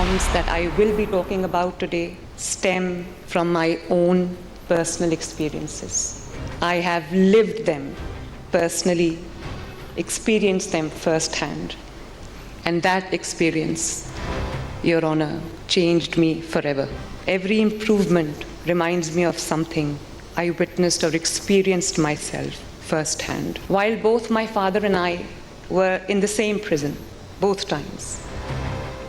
reforms that I will be talking about today stem from my own personal experiences. I have lived them personally, experienced them firsthand, and that experience, Your Honor, changed me forever. Every improvement reminds me of something I witnessed or experienced myself firsthand. While both my father and I were in the same prison, both times,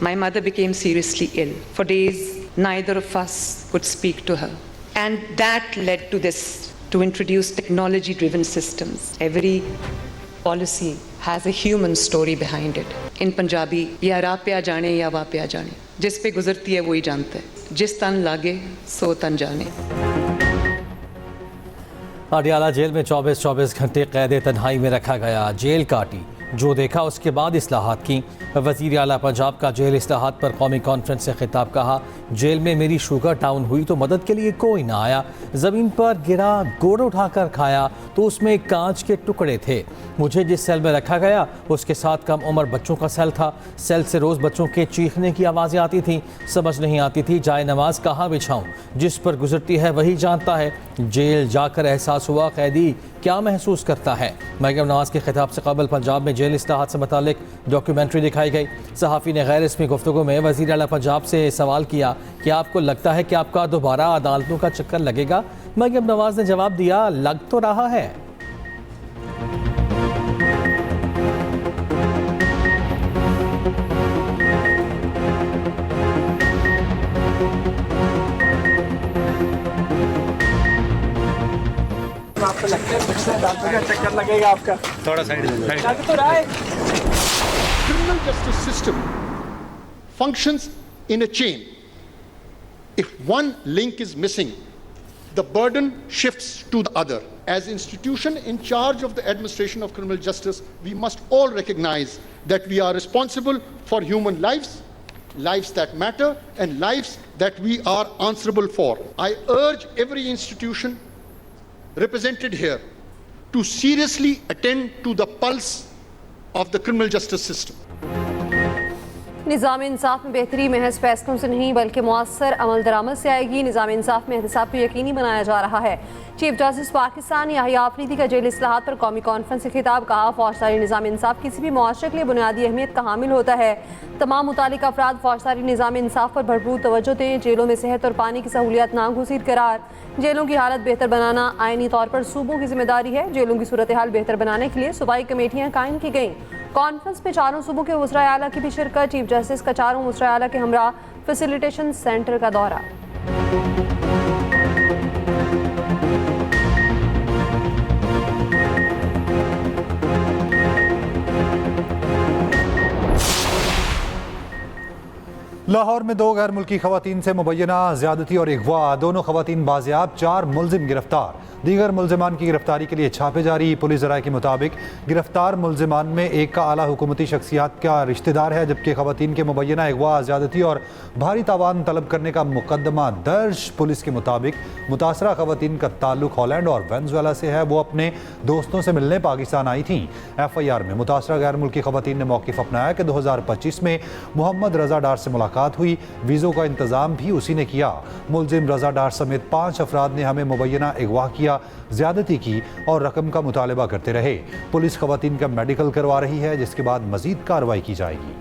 my mother became seriously ill. For days, neither of us could speak to her. And that led to this, to introduce technology-driven systems. Every policy has a human story behind it. In Punjabi, ya ra pya jane ya wa pya jane. जिस पे गुजरती है वो ही जानता है. जिस तन लागे सो तन जाने. अडियाला जेल में 24 घंटे कैद तन्हाई में रखा गया. जेल काटी, जो देखा उसके बाद इस्लाहात की. वज़ीर आला पंजाब का जेल इस्लाहात पर कौमी कॉन्फ्रेंस से खिताब. कहा, जेल में मेरी शुगर डाउन हुई तो मदद के लिए कोई ना आया. ज़मीन पर गिरा, गोड़ उठाकर खाया तो उसमें कांच के टुकड़े थे. मुझे जिस सेल में रखा गया उसके साथ कम उम्र बच्चों का सेल था. सेल से रोज़ बच्चों के चीखने की आवाज़ें आती थीं. समझ नहीं आती थी जाए नमाज कहाँ बिछाऊँ. जिस पर गुजरती है वही जानता है. जेल जाकर एहसास हुआ कैदी क्या महसूस करता है. मरियम नवाज के खिताब से कबल पंजाब में जेल इस्लाहात से मुतालिक डॉक्यूमेंट्री दिखाई गई. सहाफ़ी ने गैर रस्मी गुफ्तगू में वज़ीर आला पंजाब से सवाल किया कि आपको लगता है कि आपका दोबारा अदालतों का चक्कर लगेगा. मरियम नवाज ने जवाब दिया, लग तो रहा है. आपको लगता है अदालतों का चक्कर लगेगा आपका? थोड़ा साइड लग तो रहा है. Criminal justice system functions in a chain. If one link is missing, the burden shifts to the other. As institution in charge of the administration of criminal justice, we must all recognize that we are responsible for human lives, lives that matter, and lives that we are answerable for. I urge every institution represented here to seriously attend to the pulse of the criminal justice system. निज़ाम इंसाफ में बेहतरी महज फैसलों से नहीं बल्कि मुअस्सर अमल दरामद से आएगी. निज़ाम इंसाफ में एहतसाब को यकीनी बनाया जा रहा है. चीफ जस्टिस पाकिस्तान याहिया आफरीदी का जेल इस्लाहात पर कौमी कॉन्फ्रेंस से खिताब. कहा, फौजदारी निज़ाम इंसाफ किसी भी मुआशरे के लिए बुनियादी अहमियत का हामिल होता है. तमाम मुतालिका अफराद फौजदारी निज़ाम इंसाफ पर भरपूर तवज्जो दें. जेलों में सेहत और पानी की सहूलियात नागुज़ीर करार. जेलों की हालत बेहतर बनाना आईनी तौर पर सूबों की जिम्मेदारी है. जेलों की सूरत हाल बेहतर बनाने के लिए सूबाई कमेटियाँ कायम की गईं. कॉन्फ्रेंस में चारों सूबों के वज़राए आला की भी शिरकत. चीफ जस्टिस का चारों वज़राए आला के हमरा फैसिलिटेशन सेंटर का दौरा. लाहौर में 2 गैर मुल्की खवातीन से मुबैना ज़्यादती और अगवा. दोनों खवातीन बाजियाब, 4 मुलजिम गिरफ्तार. दीगर मुलजिमान की गिरफ्तारी के लिए छापे जारी. पुलिस राय के मुताबिक गिरफ्तार मुलजिमान में एक का आला हुकूमती शख्सियात का रिश्तेदार है, जबकि खवातीन के मुबैना अगवा, ज़्यादती और भारी तावान तलब करने का मुकदमा दर्ज. पुलिस के मुताबिक मुतासरा खवातीन का ताल्लुक हॉलैंड और वेनेजुएला से है. वो अपने दोस्तों से मिलने पाकिस्तान आई थीं. FIR में मुतासरा गैर मुल्की खवातीन ने मौक़िफ़ अपनाया कि 2025 में मोहम्मद रज़ा डार से मुलाकात हुई. वीज़ों का इंतज़ाम भी उसी ने किया. मुलजिम रज़ा डार समेत 5 अफराद ने हमें मुबैना अगवा किया, ज़्यादती की और रकम का मुतालबा करते रहे. पुलिस खवातीन का मेडिकल करवा रही है, जिसके बाद मज़ीद कार्रवाई की जाएगी.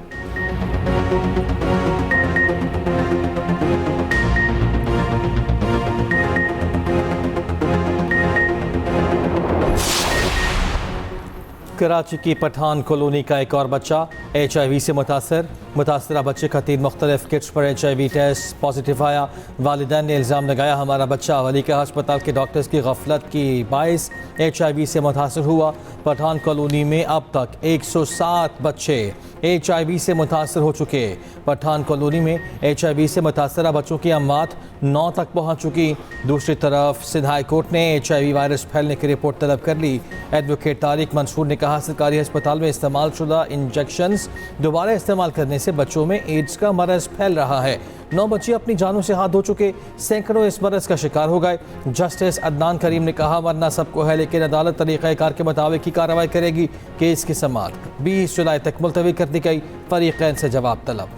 कराची की पठान कॉलोनी का एक और बच्चा HIV से मुतासरा बच्चे का 3 मुख्तलिफ किट्स पर HIV टेस्ट पॉजिटिव आया. वालिदैन ने इल्ज़ाम लगाया हमारा बच्चा वली का अस्पताल के डॉक्टर्स की गफलत की बाइस HIV से मुतासर हुआ. पठान कॉलोनी में अब तक 107 बच्चे HIV से मुतासर हो चुके. पठान कॉलोनी में HIV से मुतासरा बच्चों की अमवात 9 तक पहुँच चुकी. दूसरी तरफ सिंध हाई कोर्ट ने HIV वायरस फैलने की रिपोर्ट तलब कर ली. एडवोकेट तारिक मंसूर ने कहा, सरकारी अस्पताल में इस्तेमाल शुदा इंजेक्शंस दोबारा इस्तेमाल करने से बच्चों में एड्स का मरज फैल रहा है. 9 बच्चे अपनी जानों से हाथ धो चुके, सैकड़ों इस मरज का शिकार हो गए. जस्टिस अदनान करीम ने कहा, वरना सबको है, लेकिन अदालत तरीक़ाकार के मुताबिक ही कार्रवाई करेगी. केस की समाअत 20 जुलाई तक मुलतवी कर दी गई. फरीक़ैन से जवाब तलब.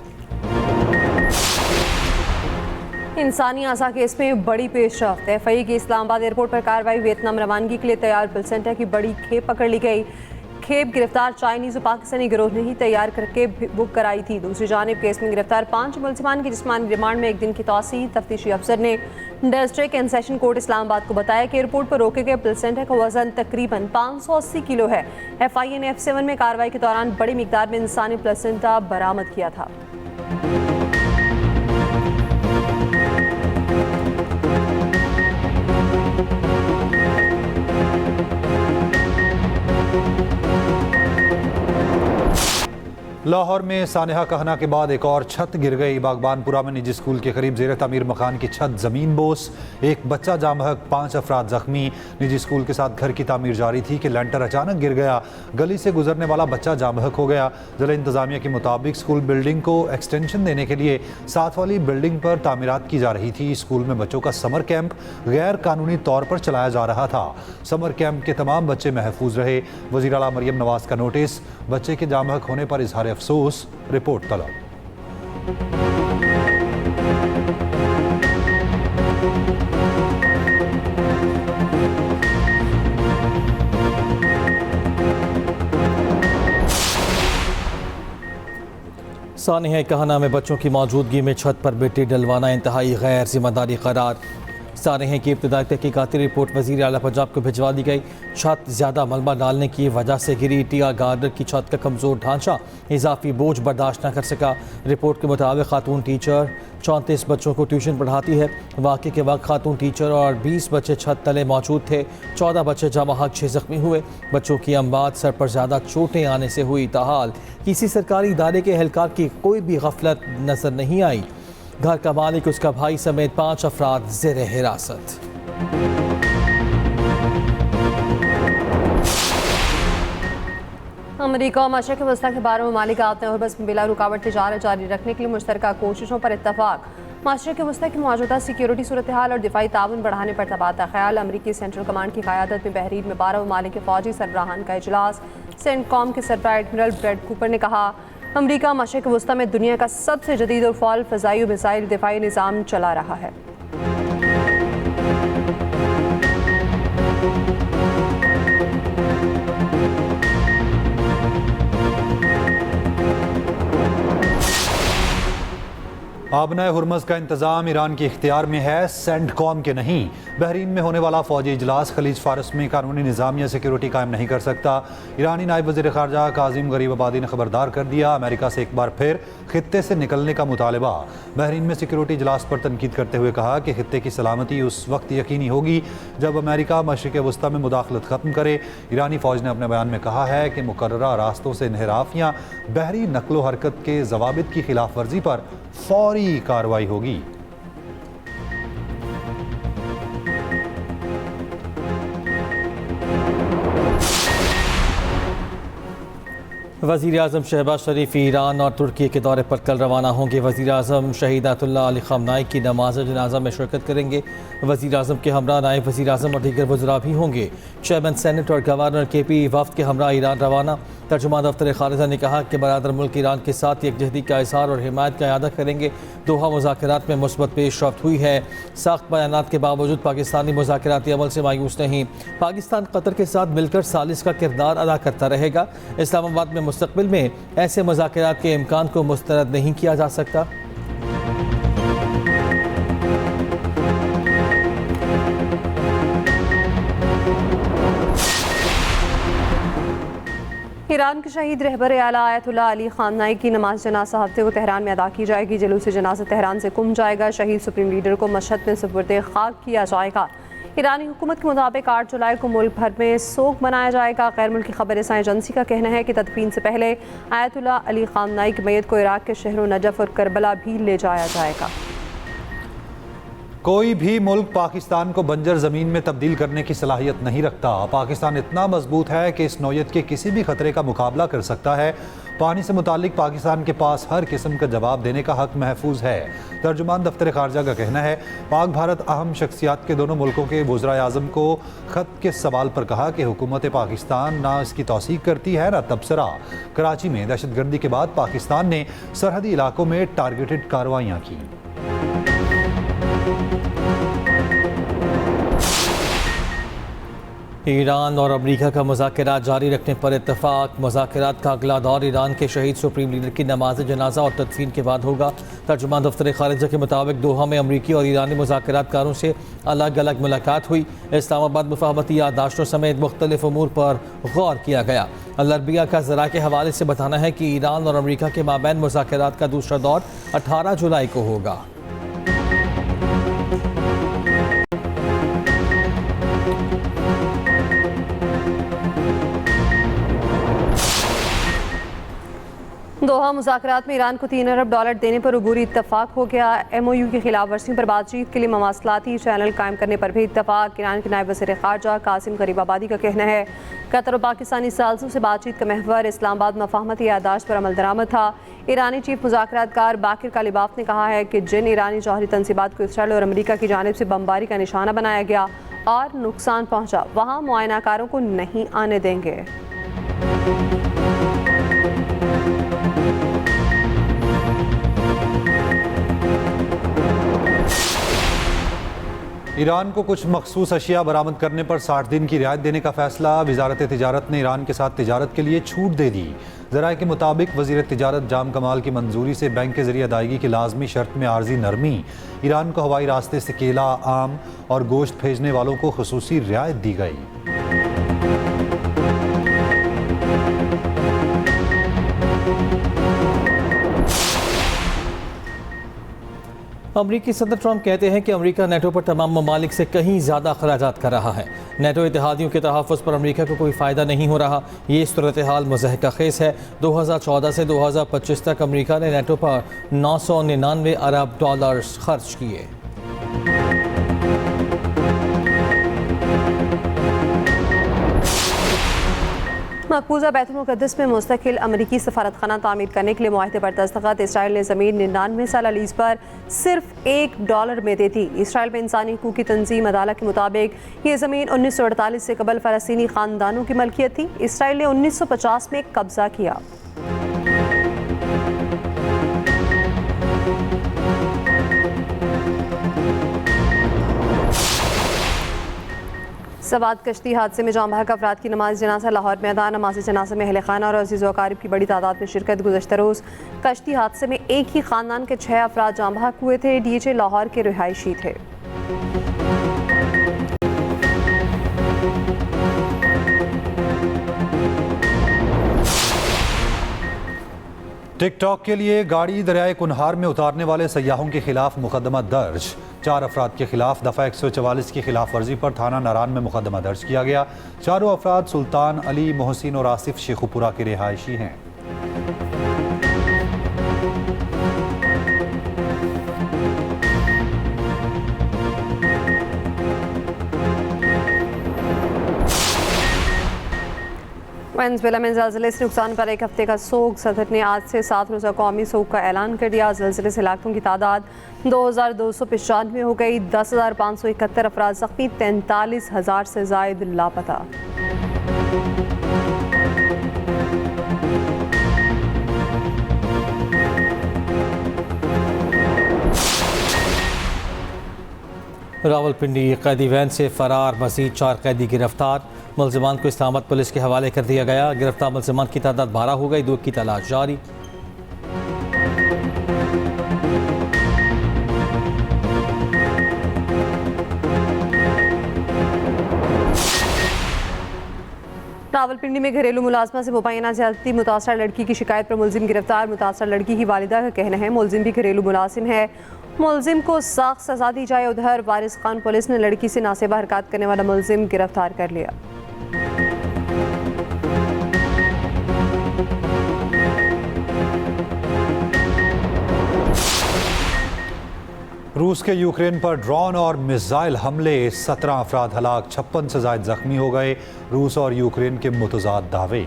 इंसानी आसा केस में बड़ी पेशरफ्त है। FIA की इस्लामाबाद एयरपोर्ट पर कार्रवाई। वियतनाम रवानगी के लिए तैयार प्लेसेंटा की बड़ी खेप पकड़ ली गई। खेप गिरफ्तार चाइनीज़ और पाकिस्तानी गिरोह ने ही तैयार करके बुक कराई थी। दूसरी जानिब केस में गिरफ्तार 5 मुलजिमान की जिस्मानी रिमांड में 1 दिन की तौसीह। तफ्तीशी अफसर ने district and session court Islamabad को बताया कि एयरपोर्ट पर रोके गए प्लेसेंटा का वजन तकरीबन 580 किलो है। FIA ने F7 में कार्रवाई के दौरान बड़ी मिकदार में इंसानी प्लेसेंटा बरामद किया था। लाहौर में सानहा कहना के बाद एक और छत गिर गई। बागबानपुरा में निजी स्कूल के करीब जेर तामीर मकान की छत जमीन बोस। एक बच्चा जाँ बहक, 5 अफराद जख्मी। निजी स्कूल के साथ घर की तामीर जारी थी कि लेंटर अचानक गिर गया। गली से गुजरने वाला बच्चा जाँ बहक हो गया। जिला इंतजामिया के मुताबिक स्कूल बिल्डिंग को एक्सटेंशन देने के लिए साथ वाली बिल्डिंग पर तामीरात की जा रही थी। स्कूल में बच्चों का समर कैंप गैर कानूनी तौर पर चलाया जा रहा था। समर कैंप के तमाम बच्चे महफूज रहे। वज़ीर आला मरियम नवाज का नोटिस। बच्चे के जाँ बहक होने पर इजहार अफसोस, रिपोर्ट तलब। सानिया कहना में बच्चों की मौजूदगी में छत पर मिट्टी डलवाना इंतहाई गैर जिम्मेदारी करार। सानिया की इब्तदाई तहकीकाती रिपोर्ट वज़ीर आला पंजाब को भिजवा दी गई। छत ज़्यादा मलबा डालने की वजह से गिरी। टिया गार्डर की छत का कमज़ोर ढांचा इजाफी बोझ बर्दाश्त न कर सका। रिपोर्ट के मुताबिक खातून टीचर 34 बच्चों को ट्यूशन पढ़ाती है। वाक़े के वक्त खातून टीचर और 20 बच्चे छत तले मौजूद थे। 14 बच्चे जमा हक 6 जख्मी हुए। बच्चों की अमवात सर पर ज़्यादा चोटें आने से हुई। ताहाल किसी सरकारी इदारे के एहलकार की कोई भी गफलत नजर नहीं आई। घर का मालिक, उसका भाई समेत 5 अफराद ज़ेर हिरासत। अमरीका और मशरक़ वस्ता के 12 ममालिक आपने और बस बिला रुकावट तिजारत जारी रखने के लिए मुश्तरका कोशिशों पर इत्तफाक। मशरक़ वस्ता की मौजूदा सिक्योरिटी सूरत हाल और दिफाई ताउन बढ़ाने पर तबादला ख्याल। अमरीकी सेंट्रल कमांड की क़यादत में बहरीन में 12 ममालिक के फ़ौजी सरबराहान का इजलास। सेंटकॉम के सरबराह एडमिरल ब्रेड कूपर ने कहा, अमरीका मशरक़ वस्ता में दुनिया का सबसे जदीद और फ़ाल फ़ज़ाई मिसाइल दिफाई निज़ाम चला रहा है। आबनाए हुर्मज़ का इंतज़ाम ईरान के इख्तियार में है, सेंटकॉम के नहीं। बहरीन में होने वाला फ़ौजी इजलास खलीज फ़ारस में कानूनी निज़ाम या सिक्योरिटी कायम नहीं कर सकता। ईरानी नायब वज़ीर ख़ारजा काज़िम गरीब आबादी ने खबरदार कर दिया। अमेरिका से एक बार फिर खित्ते से निकलने का मुतालबा। बहरीन में सिक्योरिटी इजलास पर तनकीद करते हुए कहा कि खित्ते की सलामती उस वक्त यकीनी होगी जब अमेरिका मशरिक़ वस्ता में मुदाखलत ख़त्म करे। ईरानी फ़ौज ने अपने बयान में कहा है कि मुकर्ररा रास्तों से इन्हिराफ या बहरी नकलो हरकत के ज़वाबित की खिलाफ वर्जी पर फौरी कार्रवाई होगी। वज़ीर आज़म शहबाज शरीफ ईरान और तुर्की के दौरे पर कल रवाना होंगे। वज़ीर आज़म शहीद आयतुल्लाह अली ख़amenei की नमाज जनाजा में शिरकत करेंगे। वज़ीर आज़म के हमरा नायब वज़ीर आज़म और दीगर वज़रा भी होंगे। चेयरमैन सेनेट और गवर्नर KP वफ़द के हमरा ईरान रवाना। तर्जुमान दफ्तर ख़ारिजा ने कहा कि बरादर मुल्क ईरान के साथ यकजहती का इज़हार और हिमायत का इआदा करेंगे। दोहा मुज़ाकरात में मुस्बत पेशरफ्त हुई है। सख्त बयानात के बावजूद पाकिस्तानी मुज़ाकराती अमल से मायूस नहीं। पाकिस्तान कतर के साथ मिलकर सालिस का किरदार अदा करता रहेगा। इस्लामाबाद में मुस्तक़बिल में ऐसे मुज़ाकरात के इम्कान को मुस्तरद नहीं किया जा सकता। ईरान के शहीद रहबर आला आयतुल्लाह अली ख़amenei की नमाज जनाजा हफ्ते को तेहरान में अदा की जाएगी। जुलूस जनाजा तेहरान से कुम जाएगा। शहीद सुप्रीम लीडर को मशहद में सुपुर्द खाक किया जाएगा। ईरानी हुकूमत के मुताबिक 8 जुलाई को मुल्क भर में सोग मनाया जाएगा। गैर मुल्की खबर रसां एजेंसी का कहना है कि तदफीन से पहले आयतुल्लाह अली ख़amenei की मैयत को इराक के शहरों नजफ और करबला भी ले जाया जाएगा। कोई भी मुल्क पाकिस्तान को बंजर ज़मीन में तब्दील करने की सलाहियत नहीं रखता। पाकिस्तान इतना मजबूत है कि इस नौयत के किसी भी खतरे का मुकाबला कर सकता है। पानी से मुतालिक पाकिस्तान के पास हर किस्म का जवाब देने का हक महफूज है। तर्जुमान दफ्तर ख़ारजा का कहना है, पाक भारत अहम शख्सियात के दोनों मुल्कों के वज़राए आज़म को ख़त के सवाल पर कहा कि हुकूमत पाकिस्तान ना इसकी तौसीक करती है ना तबसरा। कराची में दहशतगर्दी के बाद पाकिस्तान ने सरहदी इलाकों में टारगेटेड कार्रवाइयाँ की। ईरान और अमेरिका का मुज़ाकरात जारी रखने पर इत्तफाक। मुज़ाकरात का अगला दौर ईरान के शहीद सुप्रीम लीडर की नमाज जनाजा और तदफीन के बाद होगा। तर्जुमान दफ्तर खारिजा के मुताबिक दोहा में अमरीकी और ईरानी मुज़ाकरातकारों से अलग अलग मुलाकात हुई। इस्लामाबाद मुफाहमती याददाश्तों समेत मुख्तलिफ उमूर पर गौर किया गया। अल-अरबिया का ज़रा के हवाले से बताना है कि ईरान और अमरीका के माबैन मुज़ाकरात का दूसरा दौर 18 जुलाई को होगा। दोहा मुज़ाकरात में ईरान को $3 अरब देने पर अबूरी इत्तफाक हो गया। MOU की खिलाफ वर्जियों पर बातचीत के लिए मवासलाती चैनल कायम करने पर भी इत्तफाक। ईरान के नायब वज़ीर ख़ारजा कासिम गरीबाबादी का कहना है कतर और पाकिस्तानी साल्सों से बातचीत का महवर इस्लामाबाद मफाहमती याददाश्त पर अमल दरामद था। ईरानी चीफ मुज़ाकरातकार बाकिर कालिबाफ ने कहा है कि जिन ईरानी जौहरी तनसीबात को इसराइल और अमरीका की जानिब से बमबारी का निशाना बनाया गया और नुकसान पहुँचा, वहाँ मुआयनाकारों को नहीं आने देंगे। ईरान को कुछ मखसूस अशिया बरामद करने पर 60 दिन की रियायत देने का फैसला। वजारत तिजारत ने ईरान के साथ तिजारत के लिए छूट दे दी। ज़राए के मुताबिक वज़ीर तिजारत जाम कमाल की मंजूरी से बैंक के जरिए अदायगी की लाजमी शर्त में आर्जी नरमी। ईरान को हवाई रास्ते से केला, आम और गोश्त भेजने वालों को खुसूसी रियायत दी गई। अमरीकी सदर ट्रंप कहते हैं कि अमेरिका नेटो पर तमाम ममालिक से कहीं ज़्यादा अखराजात कर रहा है। नेटो इत्तेहादियों के तहफ़्फ़ुज़ पर अमेरिका को कोई फ़ायदा नहीं हो रहा। ये सूरत हाल मुज़हक़खेज़ है। 2014 से 2025 तक अमेरिका ने नेटो पर $999 अरब खर्च किए। मकबूजा बैतुल मुक़द्दस में मुस्तकिल अमरीकी सफारत खाना तामीर करने के लिए मुआहदे पर दस्तखत। इसराइल ने ज़मीन 99 साल लीज़ पर सिर्फ $1 में दे दी। इसराइल में इंसानी हकूक़ की तंजीम अदालत के मुताबिक ये ज़मीन 1948 से कबल फ़लस्तीनी ख़ानदानों की मलकियत थी। इसराइल ने 1950 में कब्ज़ा किया। सवाद कश्ती हादसे में जाम बहक अफराद की नमाज जनाजा लाहौर में अदा। नमाज जनाजा में अहले खाना और अज़ीज़ व अकारिब की बड़ी तादाद में शिरकत। गुज़श्ता रोज़ कश्ती हादसे में एक ही ख़ानदान के 6 अफराद जाम बहक हुए थे। DHA लाहौर के रिहायशी थे। टिकटॉक के लिए गाड़ी दरियाए कुनहार में उतारने वाले सयाहों के खिलाफ मुकदमा दर्ज। 4 अफराद के खिलाफ दफ़ा 144 की खिलाफ वर्जी पर थाना नारान में मुकदमा दर्ज किया गया। चारों अफराद सुल्तान, अली, मोहसिन और आसिफ शेखुपुरा के रिहायशी हैं। वेनेज़ुएला में ज़लज़ले से नुकसान पर एक हफ्ते का सोग। सदर ने आज से 7 रोज़ा कौमी सोग का ऐलान कर दिया। ज़लज़ले से लाखों की तादाद 2295 हो गई। 10,571 अफराद ज़ख्मी, 43,000 से ज़ायद लापता। रावलपिंडी कैदी वैन से फरार मज़ीद 4 कैदी गिरफ्तार। मुलज़िमान को इस्लामाबाद पुलिस के हवाले कर दिया गया। गिरफ्तार मुलज़िमान की तादाद 12 हो गई। 2 की तलाश जारी। रावलपिंडी में घरेलू मुलाजमा से मुबैना ज़्यादती। मुतासरा लड़की की शिकायत पर मुलजिम गिरफ्तार। मुतासरा लड़की की वालिदा का कहना है मुलजिम भी घरेलू मुलाजिम है। मुलजिम को सख्त सजा दी जाए। उधर वारिस खान पुलिस ने लड़की से नासेबा हरकत करने वाला मुलजिम गिरफ्तार कर लिया। रूस के यूक्रेन पर ड्रोन और मिसाइल हमले, 17 अफराद हलाक, 56 से ज़ायद जख्मी हो गए। रूस और यूक्रेन के मुतज़ाद दावे।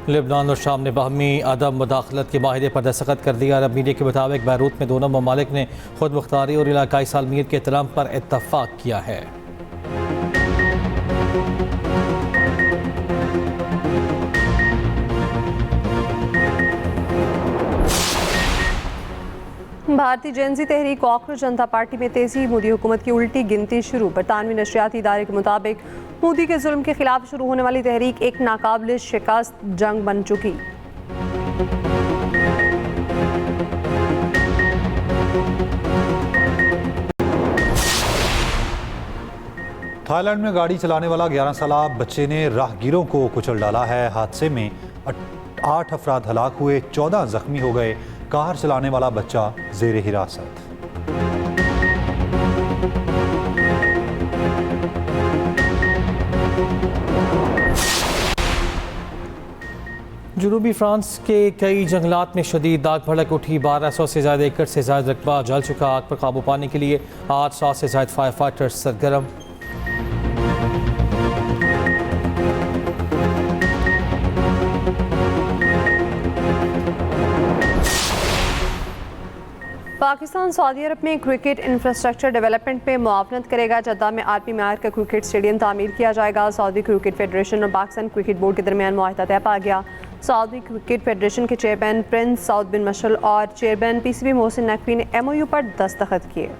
लेबनान और शाम ने बाहमी अदम मुदाखलत के माहिदे पर दस्तखत कर दिया। अरब मीडिया के मुताबिक बैरूत में दोनों ममालिक ने खुद मुख्तारी और इलाकाई सालमियत के एहतराम पर इत्तफाक किया है। भारतीय जेनजी तहरीक कॉकरोच जनता पार्टी में तेजी, मोदी हुकूमत की उल्टी गिनती शुरू। बरतानवी नशरियाती इदारे के मुताबिक मोदी के जुल्म के खिलाफ शुरू होने वाली तहरीक एक नाकाबिल शिकस्त जंग बन चुकी। थाईलैंड में गाड़ी चलाने वाला 11 साला बच्चे ने राहगीरों को कुचल डाला है। हादसे में 8 अफराद हलाक हुए, 14 जख्मी हो गए। कार चलाने वाला बच्चा जेर हिरासत। जनूबी फ्रांस के कई जंगलात में शदीद आग भड़क उठी। 1200 से ज़्यादा एकड़ से ज़्यादा रकबा जल चुका। आग पर काबू पाने के लिए 800 से ज़्यादा फायर फाइटर्स सरगर्म। पाकिस्तान सऊदी अरब में क्रिकेट इंफ्रास्ट्रक्चर डेवलपमेंट में मुआवनत करेगा। जद्दा में आरपी मेयार का क्रिकेट स्टेडियम तामीर किया जाएगा। सऊदी क्रिकेट फेडरेशन और पाकिस्तान क्रिकेट बोर्ड के दरमियान मुआहिदा तय पा गया। सऊदी क्रिकेट फेडरेशन के चेयरमैन प्रिंस सऊद बिन मशल और चेयरमैन पीसीबी मोहसिन नकवी ने MOU पर दस्तखत किए।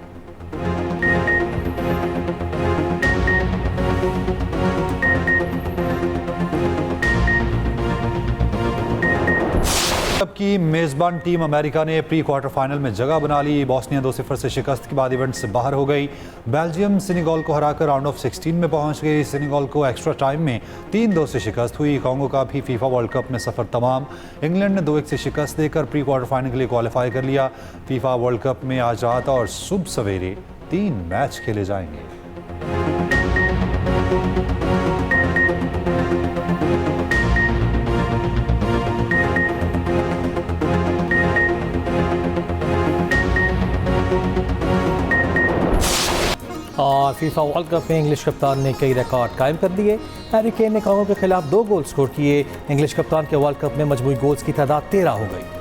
की मेज़बान टीम अमेरिका ने प्री क्वार्टर फाइनल में जगह बना ली। बॉस्निया 2-0 से शिकस्त के बाद इवेंट से बाहर हो गई। बेल्जियम सेनेगल को हराकर राउंड ऑफ 16 में पहुंच गई। सेनेगल को एक्स्ट्रा टाइम में 3-2 से शिकस्त हुई। कांगो का भी फीफा वर्ल्ड कप में सफ़र तमाम। इंग्लैंड ने 2-1 से शिकस्त देकर प्री क्वार्टर फाइनल के लिए क्वालिफाई कर लिया। फीफा वर्ल्ड कप में आज रात और सुबह सवेरे 3 मैच खेले जाएंगे। और फीफा वर्ल्ड कप में इंग्लिश कप्तान ने कई रिकॉर्ड कायम कर दिए। हैरी केन ने कांगो के खिलाफ 2 गोल स्कोर किए। इंग्लिश कप्तान के वर्ल्ड कप में मजमूई गोल्स की तादाद 13 हो गई।